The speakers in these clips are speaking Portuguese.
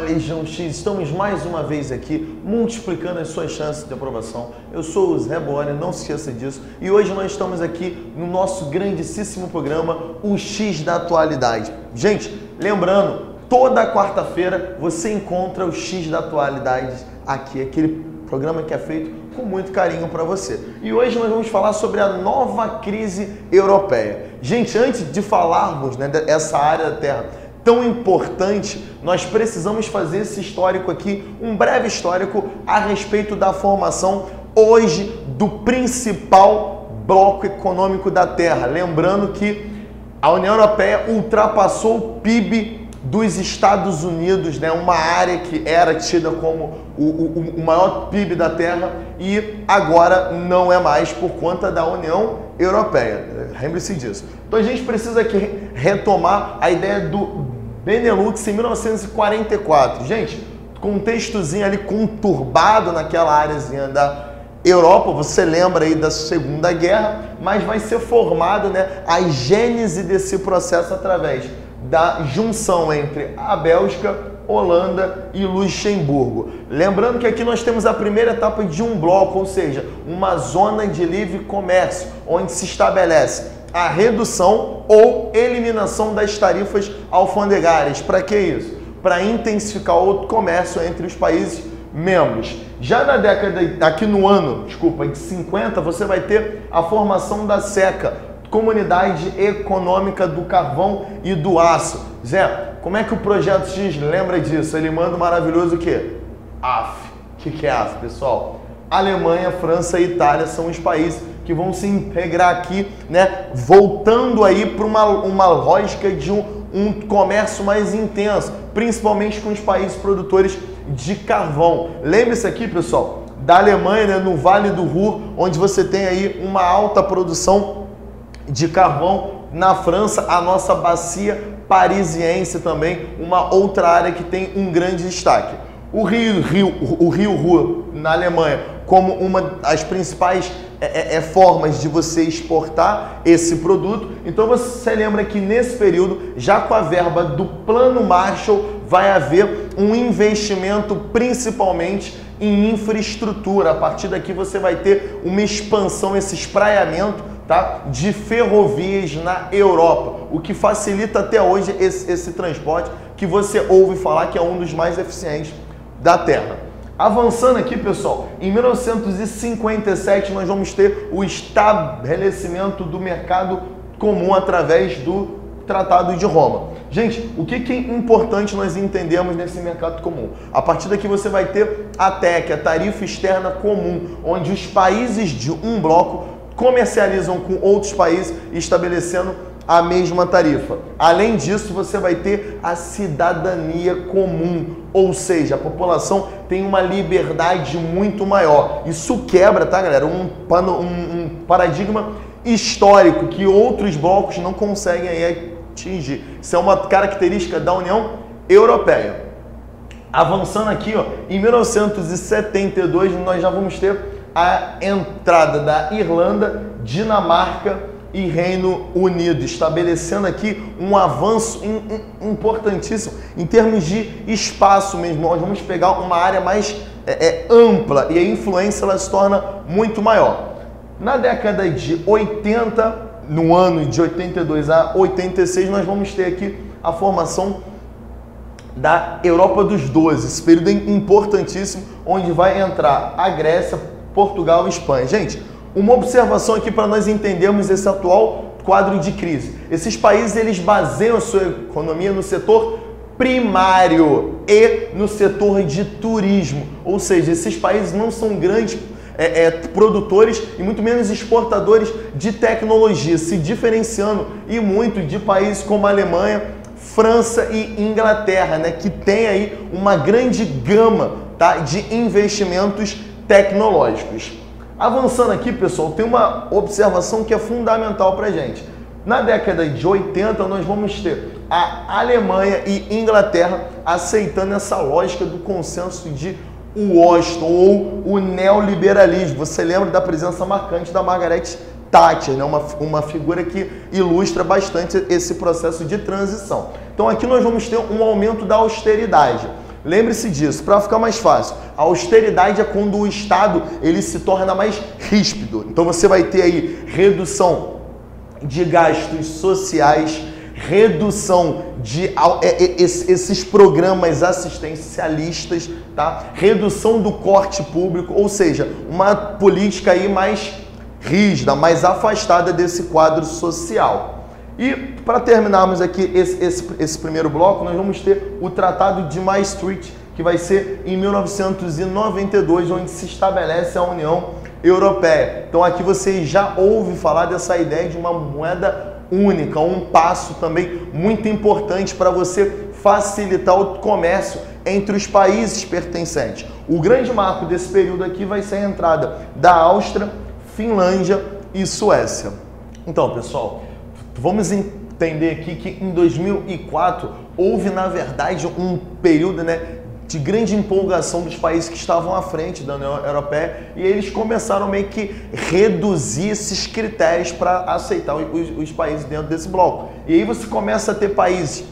Legião X, estamos mais uma vez aqui multiplicando as suas chances de aprovação. Eu sou o Zé Boane, não se esqueça disso. E hoje nós estamos aqui no nosso grandíssimo programa, o X da Atualidade. Gente, lembrando, toda quarta-feira você encontra o X da Atualidade aqui, aquele programa que é feito com muito carinho para você. E hoje nós vamos falar sobre a nova crise europeia. Gente, antes de falarmos dessa área da Terra tão importante, nós precisamos fazer esse histórico aqui, um breve histórico a respeito da formação hoje do principal bloco econômico da Terra. Lembrando que a União Europeia ultrapassou o PIB dos Estados Unidos, né? Uma área que era tida como o maior PIB da Terra e agora não é mais por conta da União Europeia. Lembre-se disso. Então a gente precisa aqui retomar a ideia do Benelux em 1944. Gente, contextozinho ali conturbado naquela áreazinha da Europa, você lembra aí da Segunda Guerra, mas vai ser formado, né, a gênese desse processo através da junção entre a Bélgica, Holanda e Luxemburgo. Lembrando que aqui nós temos a primeira etapa de um bloco, ou seja, uma zona de livre comércio, onde se estabelece a redução ou eliminação das tarifas alfandegárias. Para que isso? Para intensificar o comércio entre os países membros. Já na década, aqui no ano, de 50, você vai ter a formação da CECA, Comunidade Econômica do Carvão e do Aço. Zé, como é que o Projeto X lembra disso? Ele manda um maravilhoso o quê? AF. O que é AF, pessoal? Alemanha, França e Itália são os países que vão se integrar aqui, né? Voltando aí para uma lógica de um comércio mais intenso, principalmente com os países produtores de carvão. Lembre-se aqui, pessoal, da Alemanha, né, no Vale do Ruhr, onde você tem aí uma alta produção de carvão. Na França, a nossa bacia parisiense também, uma outra área que tem um grande destaque. O Rio Ruhr, na Alemanha, como uma das principais formas de você exportar esse produto. Então você lembra que nesse período, já com a verba do Plano Marshall, vai haver um investimento principalmente em infraestrutura. A partir daqui você vai ter uma expansão, esse espraiamento, tá, de ferrovias na Europa, o que facilita até hoje esse transporte que você ouve falar que é um dos mais eficientes da Terra. Avançando aqui, pessoal, em 1957 nós vamos ter o estabelecimento do mercado comum através do Tratado de Roma. Gente, o que é importante nós entendermos nesse mercado comum? A partir daqui você vai ter a TEC, a Tarifa Externa Comum, onde os países de um bloco comercializam com outros países estabelecendo a mesma tarifa. Além disso, você vai ter a cidadania comum, ou seja, a população tem uma liberdade muito maior. Isso quebra, tá, galera, um paradigma histórico que outros blocos não conseguem aí atingir. Isso é uma característica da União Europeia. Avançando aqui, ó, em 1972 nós já vamos ter a entrada da Irlanda, Dinamarca e Reino Unido, estabelecendo aqui um avanço importantíssimo em termos de espaço mesmo. Nós vamos pegar uma área mais ampla e a influência ela se torna muito maior. Na década de 80, no ano de 82 a 86, nós vamos ter aqui a formação da Europa dos 12, esse período importantíssimo, onde vai entrar a Grécia, Portugal e Espanha. Gente, uma observação aqui para nós entendermos esse atual quadro de crise. Esses países eles baseiam a sua economia no setor primário e no setor de turismo. Ou seja, esses países não são grandes produtores e muito menos exportadores de tecnologia, se diferenciando e muito de países como a Alemanha, França e Inglaterra, né, que tem aí uma grande gama, tá, de investimentos tecnológicos. Avançando aqui, pessoal, tem uma observação que é fundamental para a gente. Na década de 80, nós vamos ter a Alemanha e Inglaterra aceitando essa lógica do consenso de Washington ou o neoliberalismo. Você lembra da presença marcante da Margaret Thatcher, né? Uma figura que ilustra bastante esse processo de transição. Então aqui nós vamos ter um aumento da austeridade. Lembre-se disso, para ficar mais fácil. A austeridade é quando o Estado ele se torna mais ríspido. Então você vai ter aí redução de gastos sociais, redução de esses programas assistencialistas, tá? Redução do corte público, ou seja, uma política aí mais rígida, mais afastada desse quadro social. E para terminarmos aqui esse primeiro bloco, nós vamos ter o Tratado de Maastricht, que vai ser em 1992, onde se estabelece a União Europeia. Então aqui você já ouve falar dessa ideia de uma moeda única, um passo também muito importante para você facilitar o comércio entre os países pertencentes. O grande marco desse período aqui vai ser a entrada da Áustria, Finlândia e Suécia. Então, pessoal, vamos entender aqui que em 2004 houve, na verdade, um período, de grande empolgação dos países que estavam à frente da União Europeia e eles começaram meio que reduzir esses critérios para aceitar os países dentro desse bloco. E aí você começa a ter países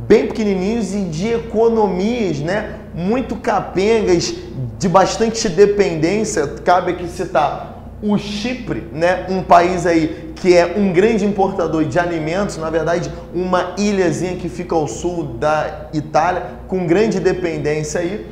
bem pequenininhos e de economias, muito capengas, de bastante dependência. Cabe aqui citar o Chipre, um país aí que é um grande importador de alimentos, na verdade, uma ilhazinha que fica ao sul da Itália, com grande dependência aí.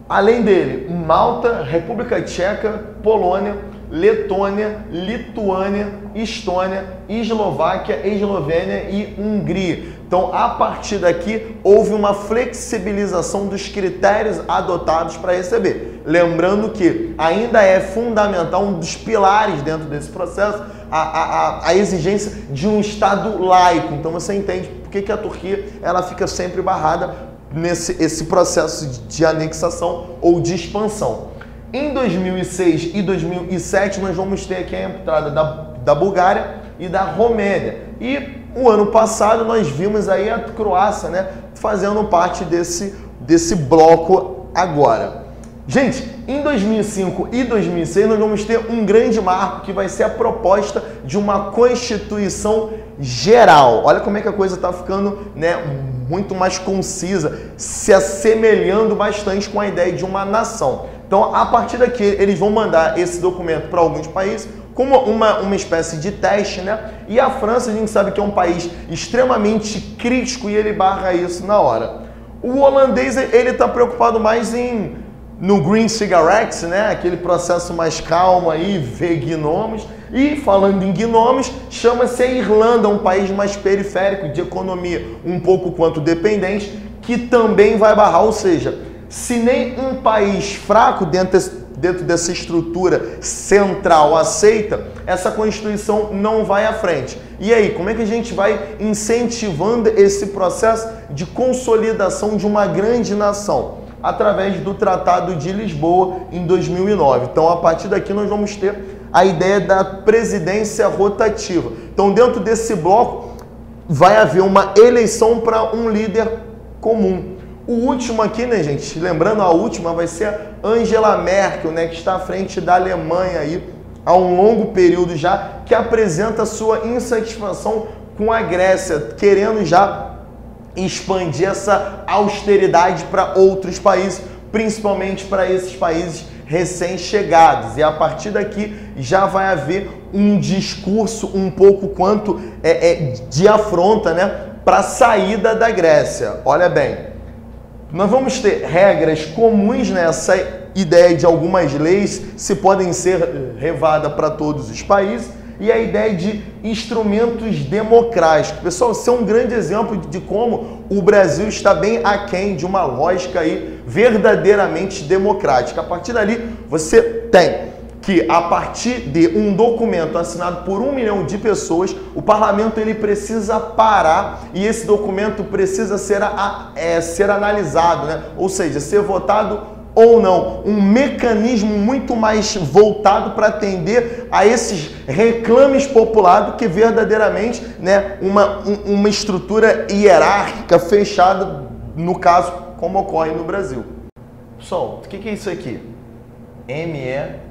Além dele, Malta, República Tcheca, Polônia, Letônia, Lituânia, Estônia, Eslováquia, Eslovênia e Hungria. Então, a partir daqui, houve uma flexibilização dos critérios adotados para receber. Lembrando que ainda é fundamental, um dos pilares dentro desse processo, a exigência de um Estado laico. Então, você entende por que a Turquia ela fica sempre barrada nesse processo de anexação ou de expansão. Em 2006 e 2007, nós vamos ter aqui a entrada da Bulgária e da Romênia. E o ano passado nós vimos aí a Croácia, fazendo parte desse bloco agora. Gente, em 2005 e 2006 nós vamos ter um grande marco que vai ser a proposta de uma Constituição Geral. Olha como é que a coisa está ficando, muito mais concisa, se assemelhando bastante com a ideia de uma nação. Então, a partir daqui, eles vão mandar esse documento para alguns países como uma espécie de teste, E a França, a gente sabe que é um país extremamente crítico e ele barra isso na hora. O holandês, ele está preocupado mais no Green Cigarettes, Aquele processo mais calmo aí, ver gnomos. E falando em gnomos, chama-se a Irlanda, um país mais periférico, de economia um pouco quanto dependente, que também vai barrar, ou seja, se nem um país fraco dentro dessa estrutura central aceita, essa Constituição não vai à frente. E aí, como é que a gente vai incentivando esse processo de consolidação de uma grande nação? Através do Tratado de Lisboa em 2009. Então, a partir daqui, nós vamos ter a ideia da presidência rotativa. Então, dentro desse bloco, vai haver uma eleição para um líder comum. O último aqui, gente, lembrando, a última vai ser a Angela Merkel, que está à frente da Alemanha aí há um longo período já, que apresenta sua insatisfação com a Grécia, querendo já expandir essa austeridade para outros países, principalmente para esses países recém-chegados. E a partir daqui já vai haver um discurso um pouco quanto de afronta, para a saída da Grécia. Olha bem, nós vamos ter regras comuns nessa ideia de algumas leis se podem ser levadas para todos os países e a ideia de instrumentos democráticos. Pessoal, isso é um grande exemplo de como o Brasil está bem aquém de uma lógica aí verdadeiramente democrática. A partir dali, você tem que, a partir de um documento assinado por 1 milhão de pessoas, o parlamento ele precisa parar e esse documento precisa ser analisado, ou seja, ser votado ou não. Um mecanismo muito mais voltado para atender a esses reclames populares do que verdadeiramente uma estrutura hierárquica fechada, no caso, como ocorre no Brasil. Pessoal, o que é isso aqui? MEWWS.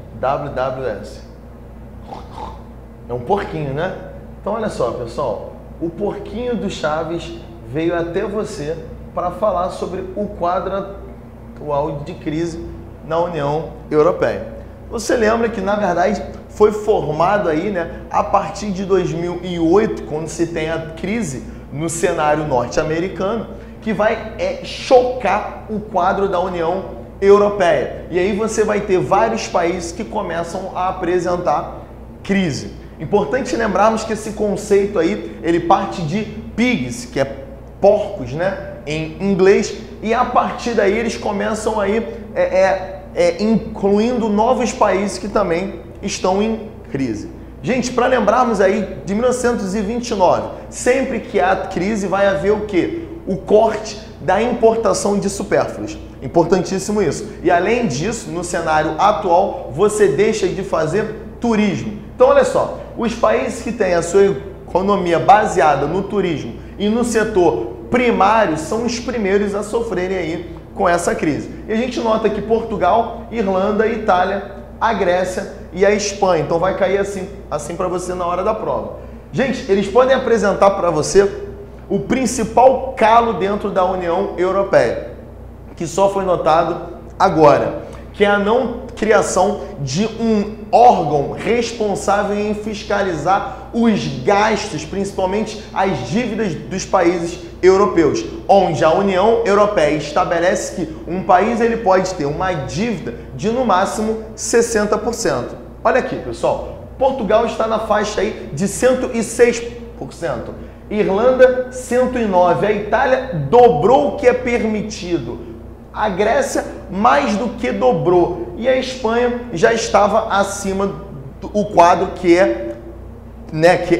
É um porquinho, Então olha só, pessoal, o porquinho do Chaves veio até você para falar sobre o quadro atual de crise na União Europeia. Você lembra que, na verdade, foi formado aí, né, a partir de 2008, quando se tem a crise no cenário norte-americano, que vai chocar o quadro da União Europeia. E aí você vai ter vários países que começam a apresentar crise. Importante lembrarmos que esse conceito aí, ele parte de pigs, que é porcos, né, em inglês, e a partir daí eles começam aí incluindo novos países que também estão em crise. Gente, para lembrarmos aí de 1929, sempre que há crise vai haver o quê? O corte da importação de supérfluos. Importantíssimo isso. E além disso, no cenário atual, você deixa de fazer turismo. Então, olha só, os países que têm a sua economia baseada no turismo e no setor primário são os primeiros a sofrerem aí com essa crise. E a gente nota que Portugal, Irlanda, Itália, a Grécia e a Espanha. Então vai cair assim para você na hora da prova. Gente, eles podem apresentar para você o principal calo dentro da União Europeia, que só foi notado agora, que é a não criação de um órgão responsável em fiscalizar os gastos, principalmente as dívidas dos países europeus, onde a União Europeia estabelece que um país ele pode ter uma dívida de no máximo 60%. Olha aqui, pessoal, Portugal está na faixa aí de 106%, Irlanda 109%, a Itália dobrou o que é permitido, a Grécia mais do que dobrou e a Espanha já estava acima do quadro que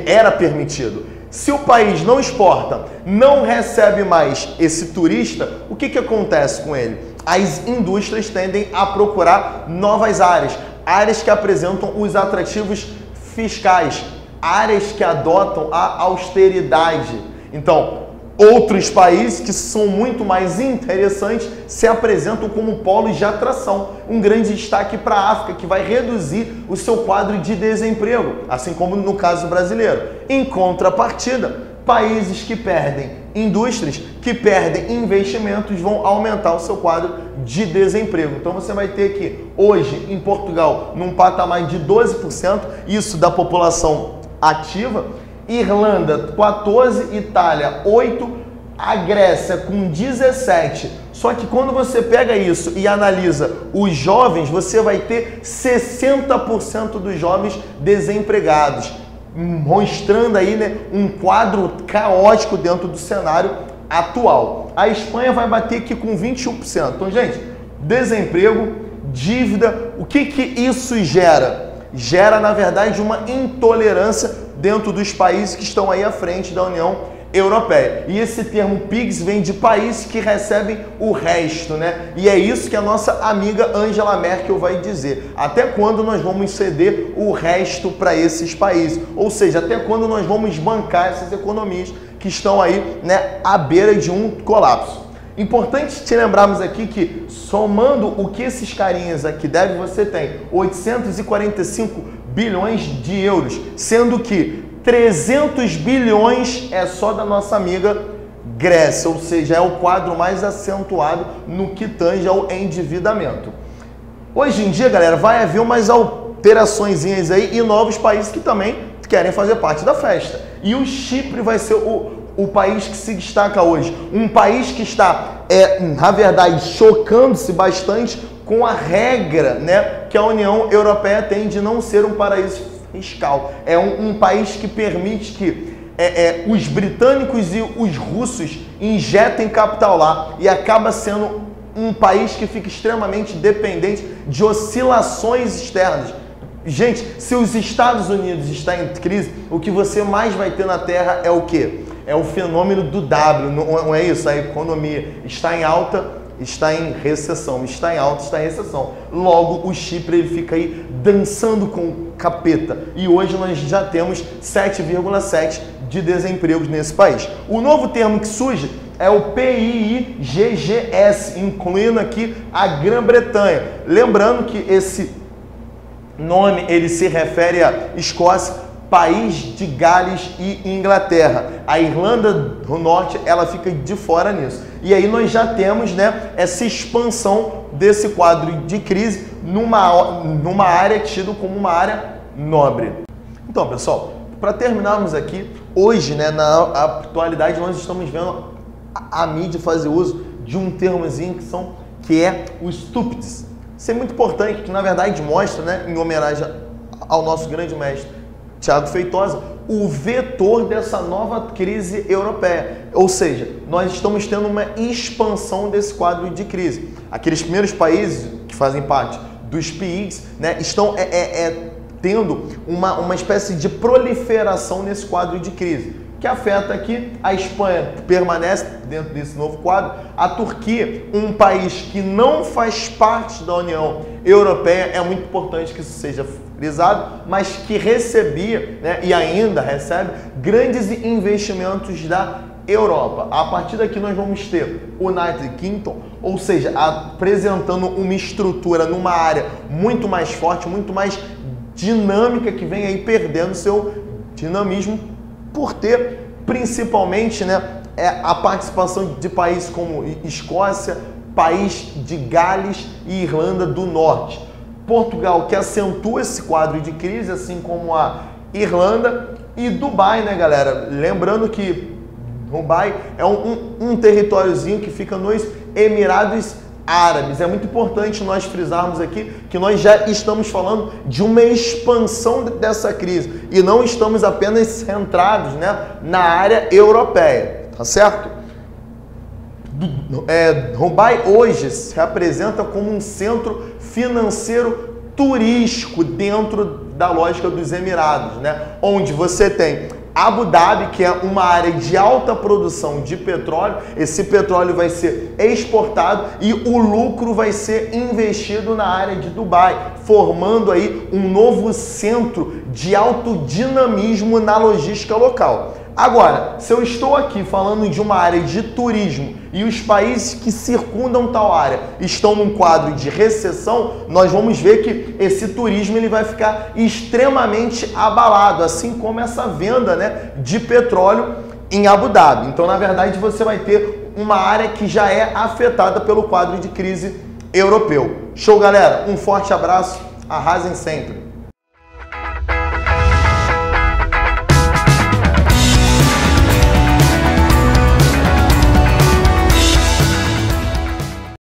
era permitido. Se o país não exporta, não recebe mais esse turista, o que acontece com ele? As indústrias tendem a procurar novas áreas que apresentam os atrativos fiscais, áreas que adotam a austeridade. Então, outros países que são muito mais interessantes se apresentam como polos de atração. Um grande destaque para a África, que vai reduzir o seu quadro de desemprego, assim como no caso brasileiro. Em contrapartida, países que perdem indústrias, que perdem investimentos, vão aumentar o seu quadro de desemprego. Então você vai ter que, hoje, em Portugal, num patamar de 12%, isso da população ativa, Irlanda 14%, Itália 8%, a Grécia com 17%. Só que quando você pega isso e analisa os jovens, você vai ter 60% dos jovens desempregados, mostrando aí, né, um quadro caótico dentro do cenário atual. A Espanha vai bater aqui com 21%. Então, gente, desemprego, dívida, o que isso gera? Gera, na verdade, uma intolerância dentro dos países que estão aí à frente da União Europeia. E esse termo PIGS vem de países que recebem o resto, né? E é isso que a nossa amiga Angela Merkel vai dizer. Até quando nós vamos ceder o resto para esses países? Ou seja, até quando nós vamos bancar essas economias que estão aí, né, à beira de um colapso? Importante te lembrarmos aqui que, somando o que esses carinhas aqui devem, você tem 845 bilhões de euros, sendo que 300 bilhões é só da nossa amiga Grécia, ou seja, é o quadro mais acentuado no que tange ao endividamento. Hoje em dia, galera, vai haver umas alteraçõezinhas aí e novos países que também querem fazer parte da festa. E o Chipre vai ser o país que se destaca hoje. Um país que está, na verdade, chocando-se bastante com a regra, né, que a União Europeia tem de não ser um paraíso fiscal. É um país que permite que os britânicos e os russos injetem capital lá e acaba sendo um país que fica extremamente dependente de oscilações externas. Gente, se os Estados Unidos estão em crise, o que você mais vai ter na Terra é o quê? É o fenômeno do W, não é isso? A economia está em alta, está em recessão, está em alta, está em recessão. Logo, o Chipre ele fica aí dançando com o capeta. E hoje nós já temos 7,7% de desemprego nesse país. O novo termo que surge é o PIIGGS, incluindo aqui a Grã-Bretanha. Lembrando que esse nome ele se refere à Escócia, País de Gales e Inglaterra. A Irlanda do Norte ela fica de fora nisso. E aí nós já temos, né, essa expansão desse quadro de crise numa área tida como uma área nobre. Então, pessoal, para terminarmos aqui, hoje, né, na atualidade, nós estamos vendo a mídia fazer uso de um termozinho que é o stupidez. Isso é muito importante, que na verdade mostra, né, em homenagem ao nosso grande mestre Thiago Feitosa, o vetor dessa nova crise europeia. Ou seja, nós estamos tendo uma expansão desse quadro de crise. Aqueles primeiros países que fazem parte dos PIGS, né, estão tendo uma espécie de proliferação nesse quadro de crise, que afeta aqui a Espanha, que permanece dentro desse novo quadro, a Turquia, um país que não faz parte da União Europeia, é muito importante que isso seja frisado, mas que recebia, né, e ainda recebe grandes investimentos da Europa. A partir daqui nós vamos ter o United Kingdom, ou seja, apresentando uma estrutura numa área muito mais forte, muito mais dinâmica, que vem aí perdendo seu dinamismo por ter principalmente, né, a participação de países como Escócia, país de Gales e Irlanda do Norte. Portugal, que acentua esse quadro de crise, assim como a Irlanda, e Dubai, né, galera? Lembrando que Dubai é um territóriozinho que fica nos Emirados Árabes. É muito importante nós frisarmos aqui que nós já estamos falando de uma expansão dessa crise e não estamos apenas centrados, né, na área europeia, tá certo? Dubai hoje se apresenta como um centro financeiro turístico dentro da lógica dos Emirados, né, onde você tem Abu Dhabi, que é uma área de alta produção de petróleo. Esse petróleo vai ser exportado e o lucro vai ser investido na área de Dubai, formando aí um novo centro de alto dinamismo na logística local. Agora, se eu estou aqui falando de uma área de turismo e os países que circundam tal área estão num quadro de recessão, nós vamos ver que esse turismo ele vai ficar extremamente abalado, assim como essa venda, né, de petróleo em Abu Dhabi. Então, na verdade, você vai ter uma área que já é afetada pelo quadro de crise europeu. Show, galera? Um forte abraço, arrasem sempre!